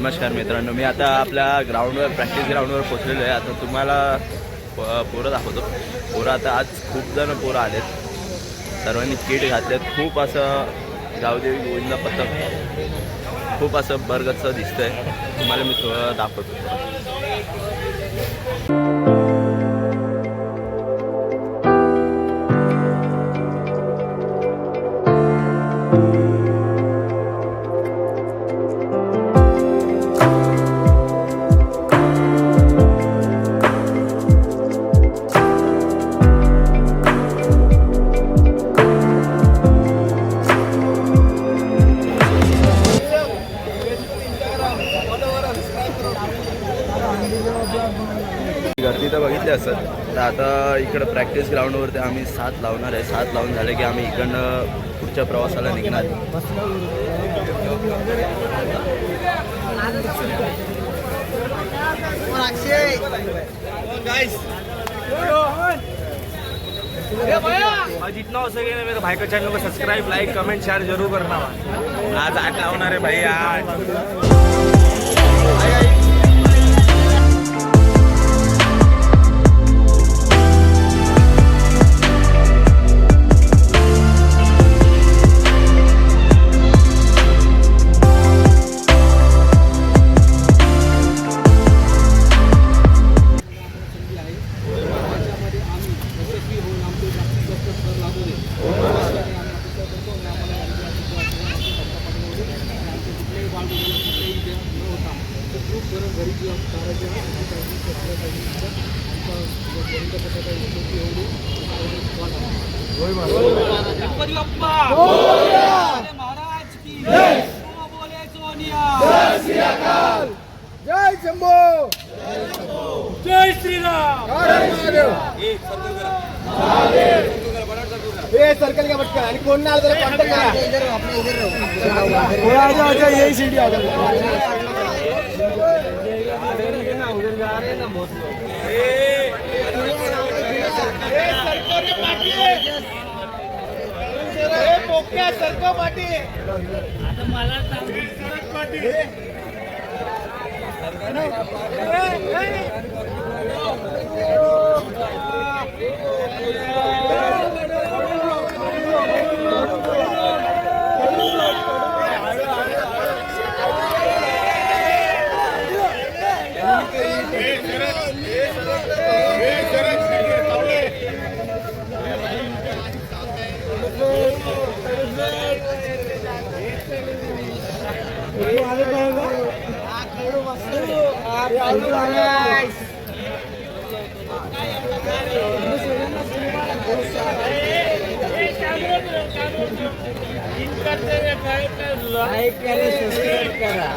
नमस्कार मित्रांनो, मी आता आपल्या ग्राउंडवर प्रॅक्टिस ग्राउंडवर पोचलेलो आहे. आता तुम्हाला पोरं दाखवतो. पोरं आता आज खूप जण पोरं आलेत, सर्वांनी किट घातलेत. खूप असं गावदेवी गोविंदा पथक खूप असं बरगतचं दिसतंय. तुम्हाला मी थोडं दाखवतो. गर्दी तर बघितली असत. तर आता इकडं प्रॅक्टिस ग्राउंडवरती आम्ही 7 लावणार आहे. 7 लावून झाले की आम्ही इकडनं पुढच्या प्रवासाला निघणार. जितना हो सके ना मेरे भाई का चैनल को सब्सक्राइब, लाइक, कमेंट, शेयर जरूर करना. आज 8 लावणार आहे भाई. आज महाराज की जय. बोले सोनिया. जय शंभो. जय श्रीराम. ये सर्कल का बटका आणि कोण ना आलं तर कॉन्टॅक्ट करा. इधर आपने इधर रहो. आ जाओ आ यही सीढ़ी आ जाओ. उधर जा रहे हैं ना बहुत लोग. पोक्या सरको पाटी. आता मला सरक पाटी. लाइक करा, सब्सक्राइब करा.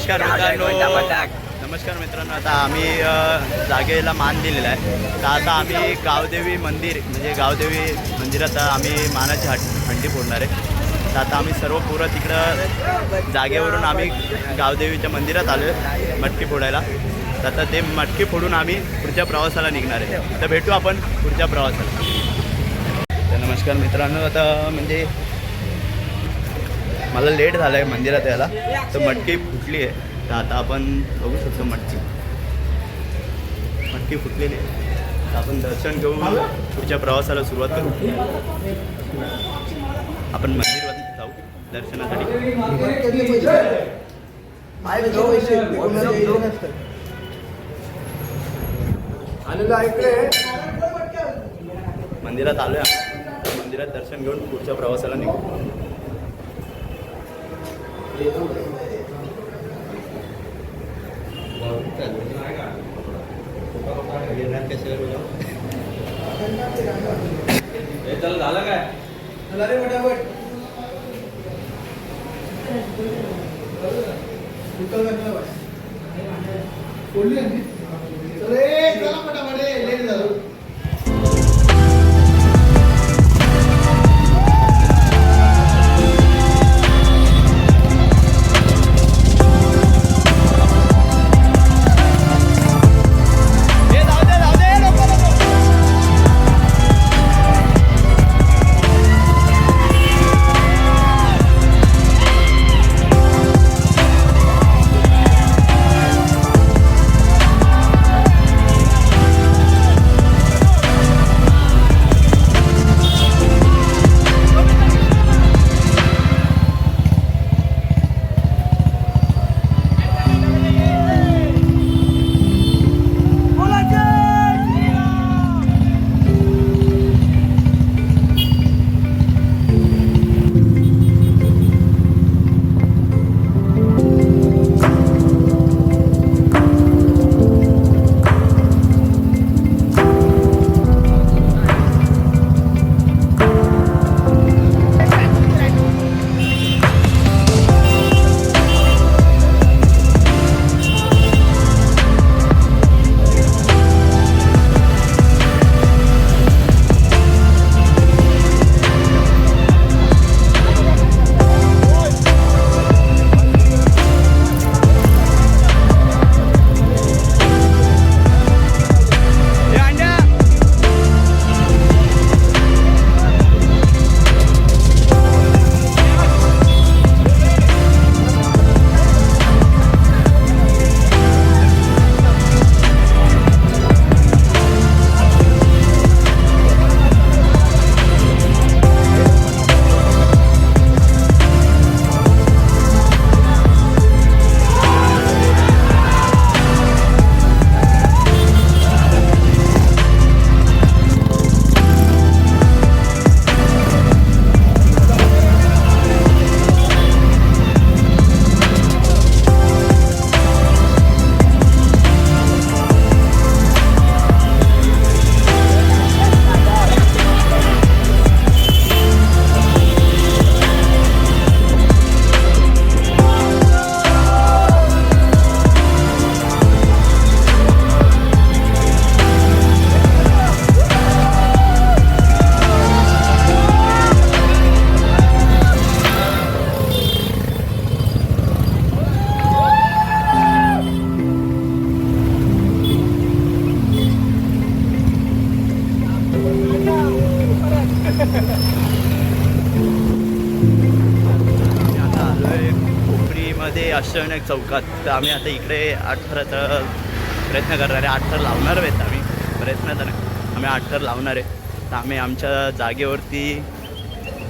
नमस्कार मित्रांनो, आता आम्ही जागेला मान दिलेला आहे. तर आता आम्ही गावदेवी मंदिर म्हणजे गावदेवी मंदिरात आम्ही मानाची हंडी फोडणार आहे. तर आता आम्ही सर्व पोरं तिकडं जागेवरून आम्ही गावदेवीच्या मंदिरात आलो आहे मटकी फोडायला. तर आता ते मटकी फोडून आम्ही पुढच्या प्रवासाला निघणार आहे. तर भेटू आपण पुढच्या प्रवासाला. तर नमस्कार मित्रांनो, आता म्हणजे मला लेट झालं आहे मंदिरात यायला, तर मटकी फुटली आहे. तर आता आपण बघू शकतो मटकी फुटलेली आहे. तर आपण दर्शन घेऊन पुढच्या प्रवासाला सुरुवात करू. आपण मंदिरात जाऊ दर्शनासाठी. मंदिरात आलोय आपण. मंदिरात दर्शन घेऊन पुढच्या प्रवासाला निघू. झालं काय अष्टविनायक चौकात. तर आम्ही आता इकडे आठ थराचा प्रयत्न करणार आहे. 8 थर लावणार आहेत आम्ही. प्रयत्न तर नाही, आम्ही 8 थर लावणार आहे. तर आम्ही आमच्या जागेवरती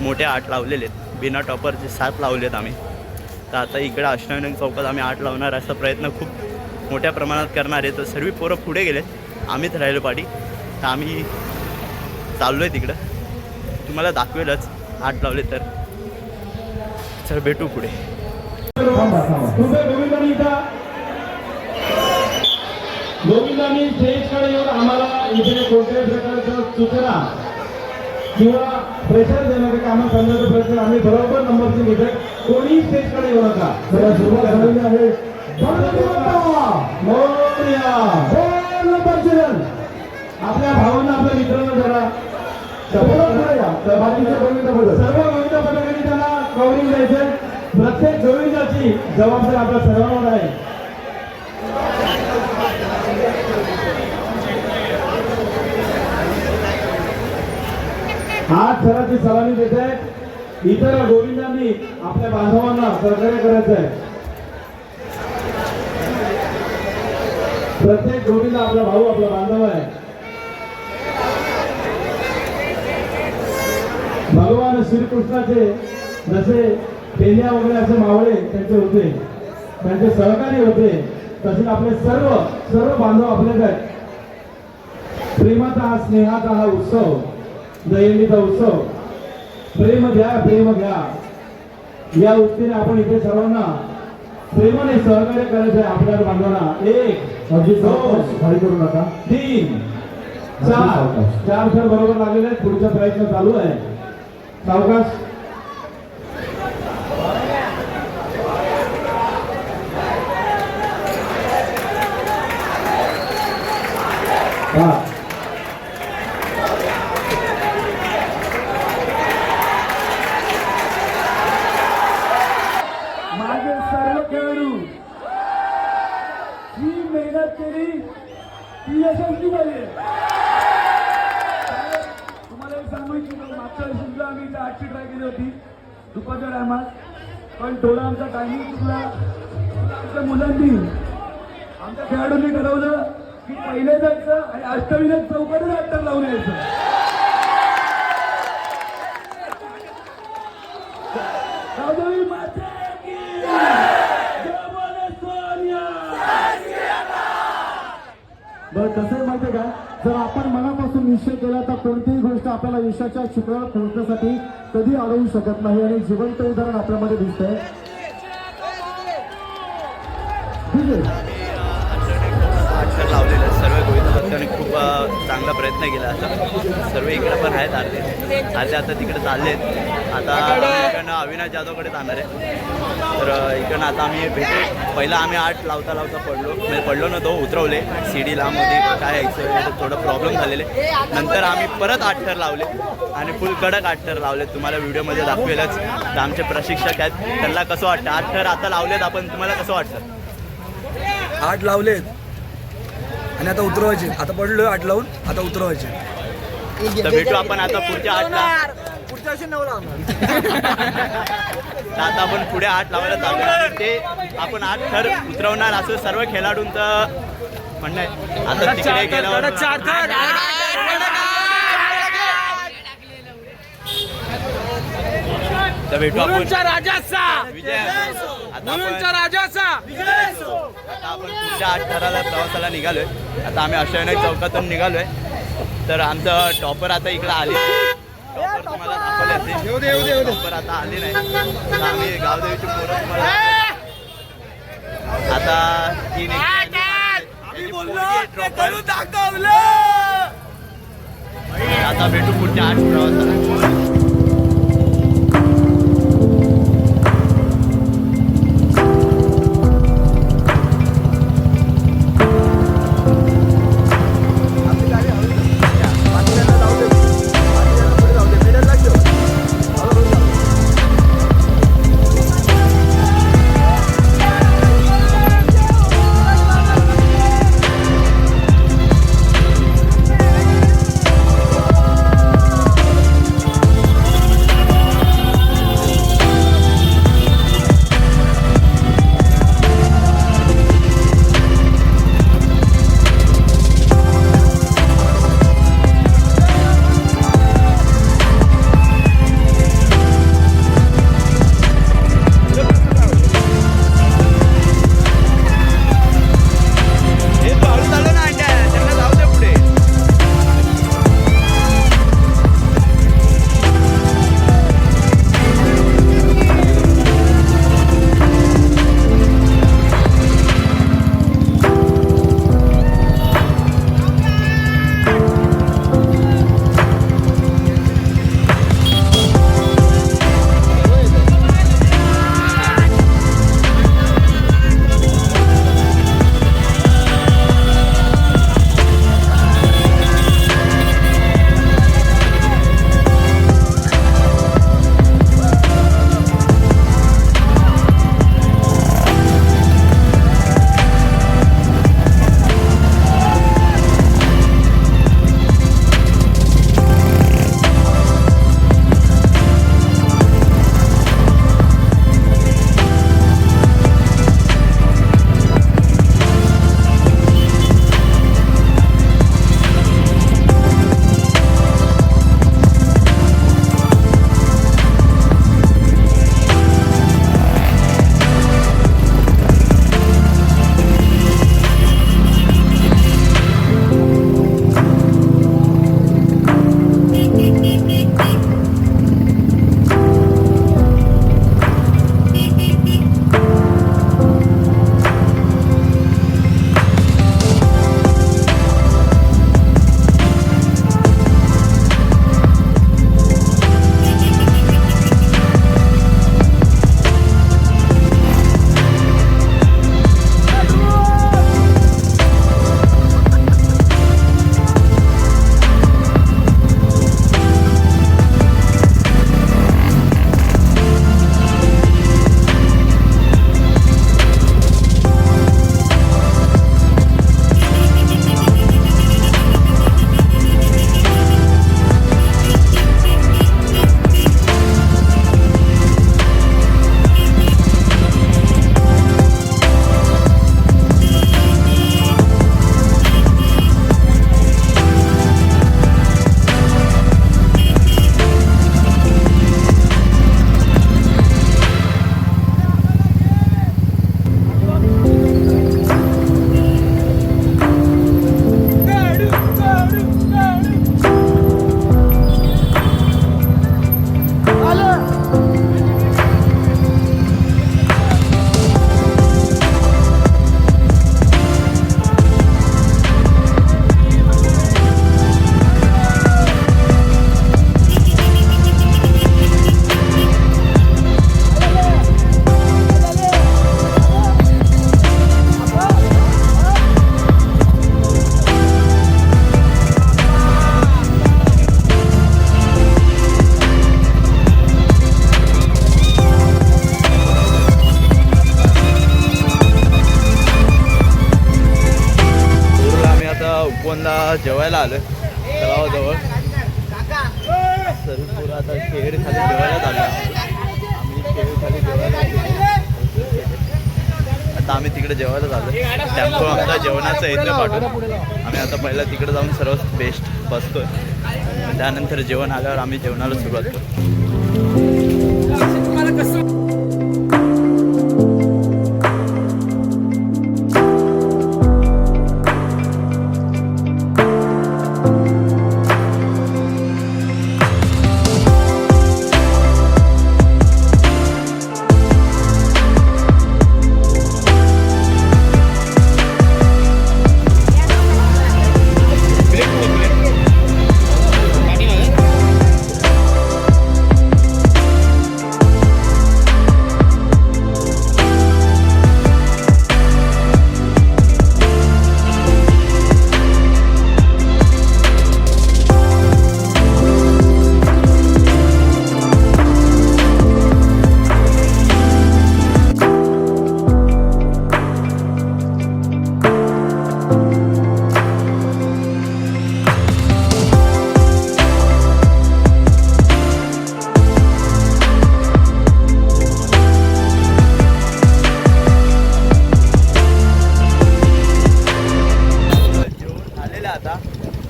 मोठे 8 लावलेले आहेत. बिना टॉपरचे 7 लावले आहेत आम्ही. तर आता इकडे अष्टविनायक चौकात आम्ही 8 लावणार असा प्रयत्न खूप मोठ्या प्रमाणात करणार आहे. तर सर्व पोरं पुढे गेले, आम्हीच राहिलो पाठी. तर आम्ही चाललो आहे तिकडं, तुम्हाला दाखवेलच 8 लावले तर. चल भेटू पुढे. गोविंदांनी स्टेजकडे येऊन आम्हाला इथे कोणत्याही प्रकारचं सूचना किंवा प्रेशर देण्याचे कामं करण्याचा प्रयत्न आम्ही बरोबर नंबरची घेतो. कोणी स्टेजकडे येऊ नका. सुरुवात झालेली आहे. मोरया. आपल्या भावांना आपल्या मित्रांना जरा बाकीच्या सर्व गोविंद पथकांनी त्यांना कव्हरिंग द्यायचंय. प्रत्येक गोविंदाची जबाबदारी आपल्या सर्वांवर आहे. आज थराची सलामी देत आहे. इतर गोविंदांनी आपल्या बांधवांना सहकार्य करायचं आहे. प्रत्येक गोविंद आपला भाऊ आपला बांधव आहे. भगवान श्रीकृष्णाचे जसे पेन्या वगैरे असे मावळे त्यांचे होते, त्यांचे सहकारी होते, तसे आपले सर्व सर्व बांधव आपल्यात आहेत. प्रेमाचा हा स्नेहाचा हा उत्सव, दहीहंडीचा उत्सव. प्रेम घ्या प्रेम घ्या या वृत्तीने आपण इथे सर्वांना प्रेमाने सहकार्य करायचं आहे. आपल्या बांधवांना 1 2 खाली करू नका 3 4 सर बरोबर लागलेले आहेत. पुढचा प्रयत्न चालू आहे. सावकाश. माझे सर्व खेळाडू जी मेहनत केली ती यशस्वी झाली. तुम्हाला एक सांगू इच्छितो, मागच्या वर्षी सुद्धा आम्ही इथे 8ची ट्राय केली होती दुपारच्या टायमात, पण थोडा आमचा टायमिंग चुकला. आमच्या मुलांनी आमच्या खेळाडूंनी ठरवलं की पहिले जायचं आणि अष्टविनायक चौकातच अट्टर लावून यायचं. बरं, कसं आहे माहिती आहे का, जर आपण मनापासून निश्चय केला तर कोणतीही गोष्ट आपल्याला यशाच्या शिखरावर पोहोचण्यासाठी कधी अडवू शकत नाही. आणि जिवंत उदाहरण आपल्यामध्ये दिसतंय. ठीक आहे. अक्षर लावलेलं सर्व गोविंद भक्तांनी खूप चांगला प्रयत्न केला. आता सर्व इकडे पण आहेत. अर्धे आता तिकडे चालले आहेत. आता इकडनं अविनाश जाधवकडे जाणार आहे. तर इकडनं आता आम्ही भेटू. पहिला आम्ही 8 लावता पडलो, म्हणजे पडलो ना, तो उतरवले सीडी लांब होती, काय यायचं थोडं प्रॉब्लेम झालेले. नंतर आम्ही परत 8 थर लावले आणि फुल कडक 8 थर लावले. तुम्हाला व्हिडिओमध्ये दाखवेलच. तर आमचे प्रशिक्षक आहेत, त्यांना कसं वाटतं 8 थर आता लावलेत आपण, तुम्हाला कसं वाटतं? 8 लावलेत आणि आता उतरवायचे. आता पडलोय 8 लावून, आता उतरवायचे. तर भेटू आपण आता पुढच्या 8ला. पुढच्या वर्षी 9 लावणार. तर आता आपण पुढे 8 लावायला चालू आहे. ते आपण 8 थर उतरवणार असं सर्व खेळाडूंचं म्हणणं आहे. आता तिकडे गेल्यावर तर भेटू आपण विजय. आता आपण पुढच्या 8 थराला प्रवासाला निघालोय. आता आम्ही अष्टविनायक चौकातून निघालोय. तर आमचं टॉपर आता इकडे आले. टॉपर तुम्हाला दाखवले, टॉपर आता आले नाही. तर आम्ही गावदेवीची पोरं तुम्हाला आता ती आता भेटू पुढच्या 8 प्रवासाला. उपवनला जेवायला आलोय तलावाजवळ. सर्व पोरं आता शेर खाली जेवायला आलो. आम्ही शेर खाली जेवायला आता आम्ही तिकडे जेवायला झालो. टेम्पो आमचा जेवणाचं इथं पाठवून आम्ही आता पहिला तिकडे जाऊन सर्व बेस्ट बसतोय. त्यानंतर जेवण आल्यावर आम्ही जेवणाला सुरुवात करतो.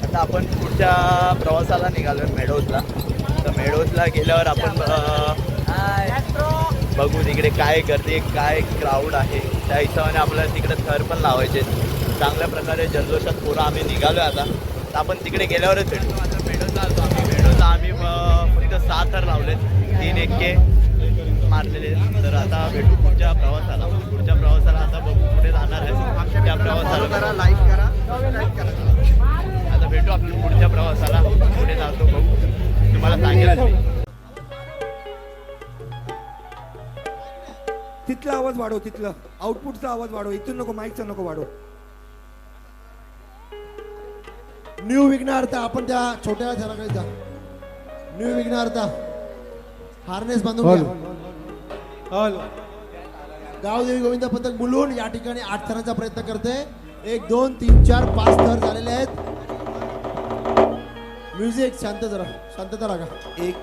आता आपण पुढच्या प्रवासाला निघालो मेडोजला. तर मेडोजला गेल्यावर आपण बघू तिकडे काय गर्दी काय क्राऊड आहे. त्या हिशोबाने आपल्याला तिकडे थर पण लावायचे. चांगल्या प्रकारे जल्लोषात पोरं आम्ही निघालो आता. तर आपण तिकडे गेल्यावरच भेटू. आता मेडोजला आलो आम्ही. मेडोजला आम्ही फक्त 6 थर लावलेत, 3 एक्के मारलेले. तर आता भेटू पुढच्या प्रवासाला. पुढच्या प्रवासाला आता बघू कुठे जाणार आहे. त्या प्रवासाला लाईक करा. आता भेटू आपण पुढच्या प्रवासाला. कुठे जातो बघू, तुम्हाला सांगेल. तिथला आवाज वाढव, तिथलं आउटपुटचा आवाज वाढव, इथून नको, माईकचा नको वाढव. न्यू विघ्नार्थ आपण त्या छोट्या थराकडे जा. न्यू विघ्नार्थ हार्नेस बांधून घ्या. गावदेवी गोविंद पथक मुलून या ठिकाणी 8 थरांचा प्रयत्न करते. 1 2 3 4 5 थर झालेले आहेत. म्युझिक शांत जरा, शांतता राखा. 1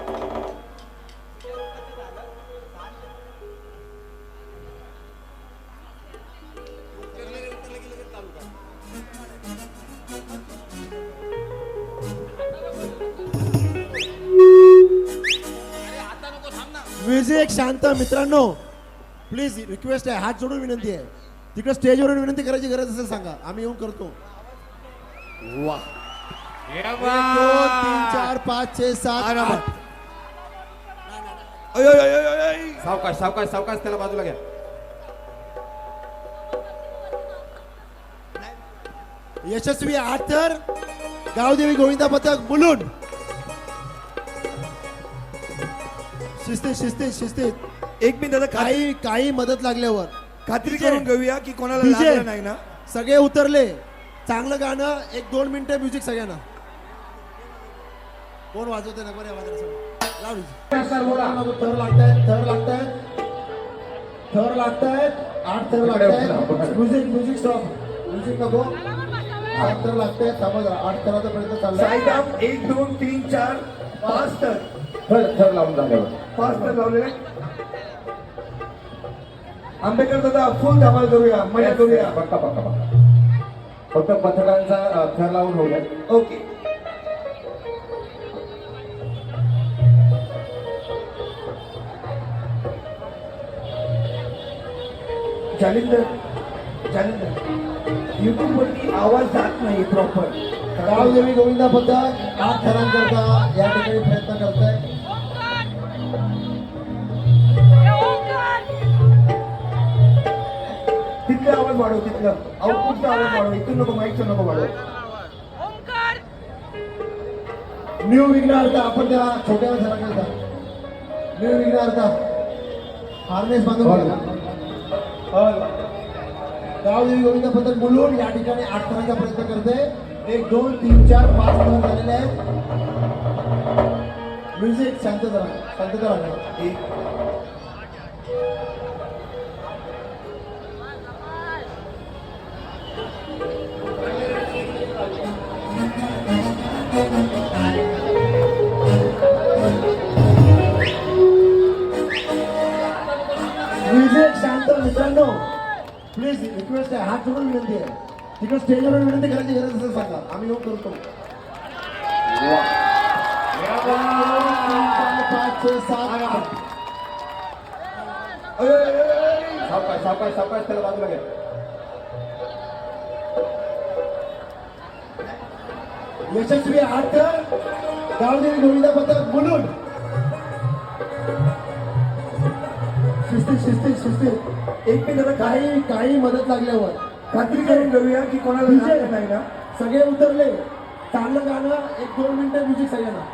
म्युझिक शांत. मित्रांनो प्लीज रिक्वेस्ट आहे, हात जोडून विनंती आहे. तिकडे स्टेजवरून विनंती करायची गरज असेल सांगा, आम्ही येऊन करतो. वा 1 2 3 4 5 6 7 8. सावकाश सावकाश सावकाश, त्याला बाजूला घ्या. यशस्वी 8 थर गावदेवी गोविंदा पथक मुलून. शिस्तीत शिस्तीत शिस्तीत. 1 मिनिट दादा, काही मदत लागल्यावर खात्री करून घेऊया की कोणाला डीजे. लागलं नाही ना. सगळे उतरले. चांगलं गाणं 1-2 मिनिटं म्युझिक सगळ्यांना. कोण वाजवते ना बरे आवाज लाव. थर लागतायत, थर लागतायत, थर लागतायत. 8 थर लागतायत. Music music stop. म्युझिक नको. 8 थर लागतायत. थांबा जरा. 8 थराचा प्रयत्न चाललाय. 1 2 3 4 5 तर थर लावून झाल्यावर 5 तर लावलेले. आंबेडकर दादा फुल धमाल करूया, मजा करूया. पक्का पक्का पक्का. फक्त पथकांचा थर लावून होऊया. ओके. जालिंदर युट्यूब वरती आवाज जात नाही प्रॉपर. गावदेवी गोविंदा पथक 8 थरांकरता या ठिकाणी प्रयत्न करताय. तिथला आवाज वाढव, तिथलं आउटपुटचा आवाज वाढव, इथून नको, माईकचा नको वाढव. न्यू विघ्नार्थ आपण त्या छोट्या थराकडे जा. न्यू विघ्नार्थ हार्नेस बांधून घ्या. गावदेवी गोविंद पथक मुलून या ठिकाणी 8 थरांचा प्रयत्न करते. 1 2 3 4 5 थर झालेले आहेत. म्युझिक शांत जरा, शांतता राखा. 1 2 म्युझिक शांत मित्रांनो, प्लीज रिक्वेस्ट आहे, हात जोडून विनंती आहे. तिकडे स्टेजवर विनंती करायची गरज असेल सांगा, आम्ही येऊन करतो. 5, 6, 7, 8. सावकाश त्याला बाजूला घ्या. यशस्वी 8, गावदेवी गोविंदा पथक बोलून. शिस्तीत एक मिनिट, काही मदत लागल्यावर खात्री करून घेऊया की कोणाला नाही ना. सगळे उतरले, चांगलं गाणं 1-2 मिनिटं म्युझिक सगळ्यांना.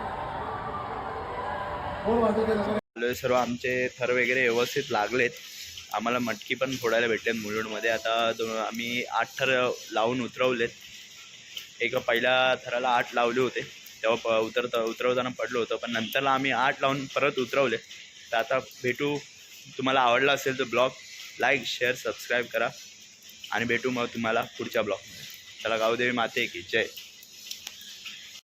कोण वाजवते? सर्व आमचे थर वगैरे व्यवस्थित लागलेत. आम्हाला मटकी पण फोडायला भेटलेत मुलुंडमध्ये. आता आम्ही 8 थर लावून उतरवलेत. एक पहिल्या थराला 8 लावले होते, तेव्हा उतरवताना पडलो होतं, पण नंतरला आम्ही 8 लावून परत उतरवले. तर आता भेटू. तुम्हाला आवडला असेल तर ब्लॉग लाईक, शेअर, सबस्क्राईब करा आणि भेटू मग तुम्हाला पुढच्या ब्लॉगमध्ये. चला, गावदेवी माते की जय.